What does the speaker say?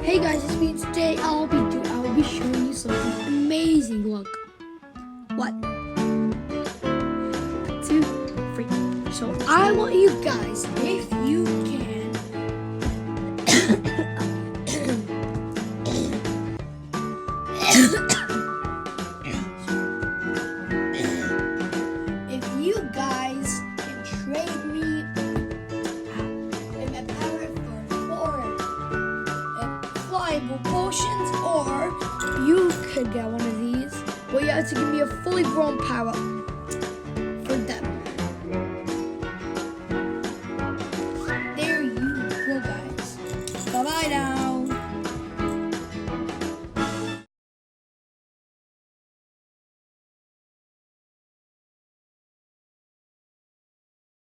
Hey guys, it's me. Today I'll be showing you something amazing. Look. 1, 2, 3. So I want you guys, if you can, if you guys can trade me a power for 4 flyable potions, or you could get one of these. Well, you have to give me a fully grown power.